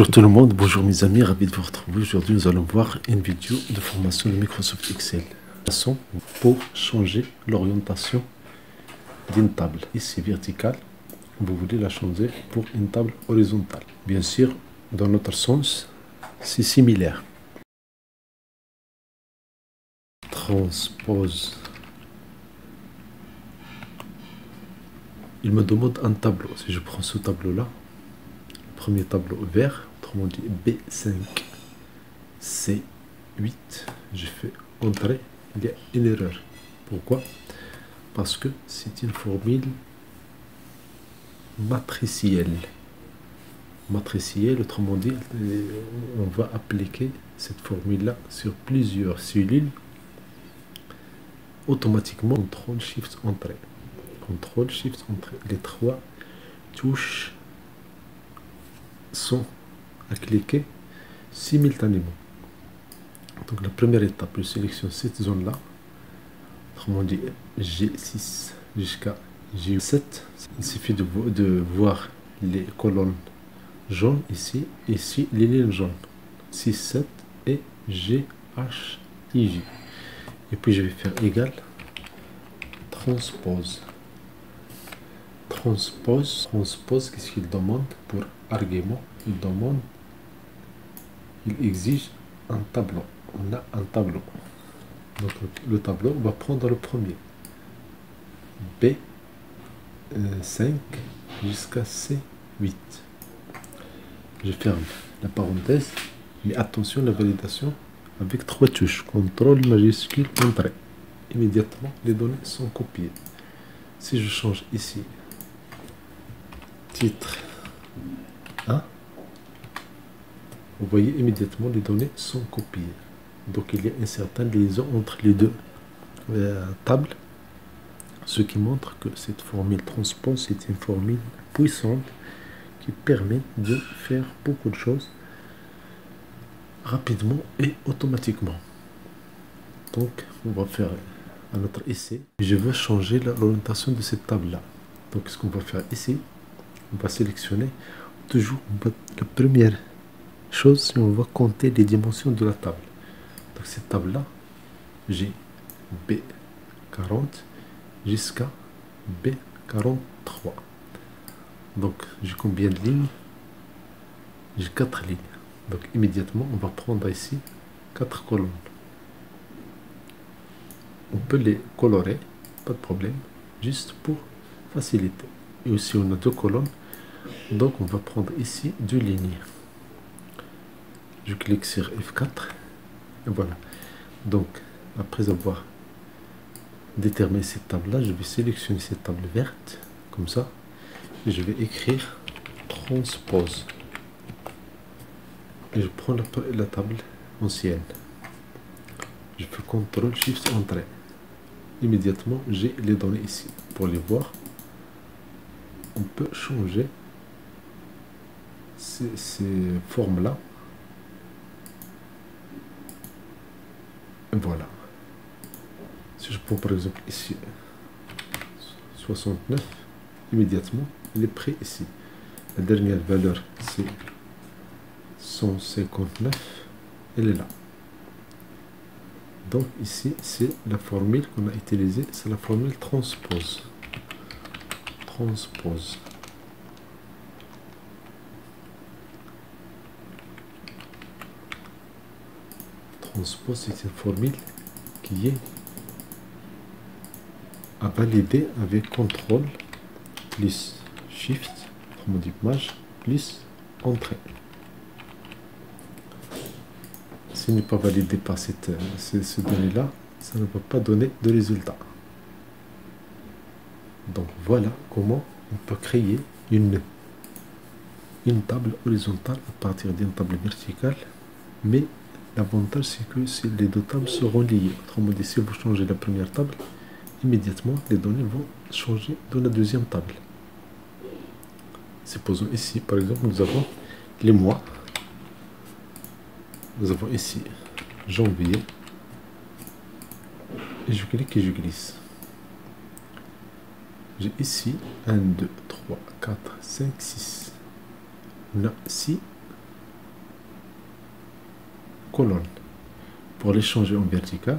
Bonjour tout le monde, bonjour mes amis, ravi de vous retrouver. Aujourd'hui nous allons voir une vidéo de formation de Microsoft Excel. Façon pour changer l'orientation d'une table. Ici verticale, vous voulez la changer pour une table horizontale. Bien sûr, dans notre sens, c'est similaire. Transpose. Il me demande un tableau. Si je prends ce tableau-là, premier tableau vert, autrement dit B5, C8, je fais entrer, il y a une erreur. Pourquoi? Parce que c'est une formule matricielle. Matricielle, autrement dit, on va appliquer cette formule-là sur plusieurs cellules. Automatiquement, CTRL-SHIFT-Entrée. CTRL-SHIFT-Entrée. Les trois touches sont à cliquer simultanément. Donc la première étape, je sélectionne cette zone là, autrement dit G6 jusqu'à G7. Il suffit de voir les colonnes jaunes ici les lignes jaunes 6, 7 et G, H, I, J. Et puis je vais faire égal transpose. Transpose, qu'est-ce qu'il demande pour argument? Il exige un tableau. On a un tableau. Donc le tableau, on va prendre le premier. B5 jusqu'à C8. Je ferme la parenthèse. Mais attention, la validation avec trois touches. CTRL majuscule, Entrée. Immédiatement, les données sont copiées. Si je change ici, titre 1, vous voyez immédiatement les données sont copiées. Donc il y a une certaine liaison entre les deux tables, ce qui montre que cette formule transpose est une formule puissante qui permet de faire beaucoup de choses rapidement et automatiquement. Donc on va faire un autre essai. Je veux changer l'orientation de cette table là. Donc ce qu'on va faire ici, on va sélectionner toujours la première chose, si on va compter les dimensions de la table. Donc cette table là, j'ai B40 jusqu'à B43. Donc j'ai combien de lignes? J'ai 4 lignes. Donc immédiatement on va prendre ici 4 colonnes. On peut les colorer, pas de problème, juste pour faciliter. Et aussi on a 2 colonnes, donc on va prendre ici 2 lignes. Je clique sur F4 et voilà. Donc après avoir déterminé cette table là, je vais sélectionner cette table verte comme ça et je vais écrire transpose et je prends la table ancienne. Je fais CTRL SHIFT Entrée. Immédiatement j'ai les données ici. Pour les voir, on peut changer ces formes là. Voilà. Si je prends par exemple ici 69, immédiatement il est pris ici. La dernière valeur c'est 159, elle est là. Donc ici c'est la formule qu'on a utilisée, c'est la formule transpose. Transpose. Transpose, c'est une formule qui est à valider avec CTRL plus SHIFT, maj plus Entrée. S'il n'est pas validé par ce données-là, ça ne va pas donner de résultat. Donc voilà comment on peut créer une table horizontale à partir d'une table verticale, mais l'avantage c'est que les deux tables seront liées. Autrement dit, si vous changez la première table, immédiatement les données vont changer dans la deuxième table. Supposons ici, par exemple, nous avons les mois. Nous avons ici janvier. Et je clique et je glisse. J'ai ici 1, 2, 3, 4, 5, 6. On a 6 colonne. Pour les changer en vertical,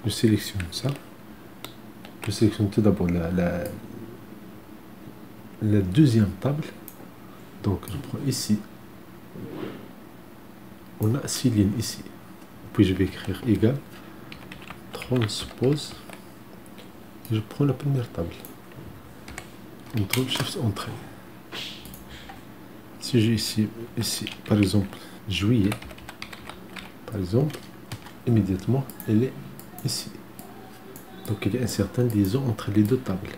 je sélectionne ça. Je sélectionne tout d'abord la deuxième table. Donc je prends ici. On a 6 lignes ici. Puis je vais écrire égal. Transpose. Je prends la première table. Ctrl Shift Entrée. Si j'ai ici, par exemple, juillet, par exemple, immédiatement, elle est ici. Donc il y a un certain liaison entre les deux tables.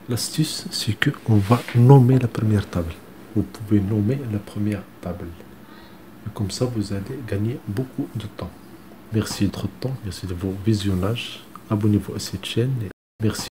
L'astuce, c'est que on va nommer la première table. Vous pouvez nommer la première table. Et comme ça, vous allez gagner beaucoup de temps. Merci de votre temps, merci de vos visionnages. Abonnez-vous à cette chaîne. Merci.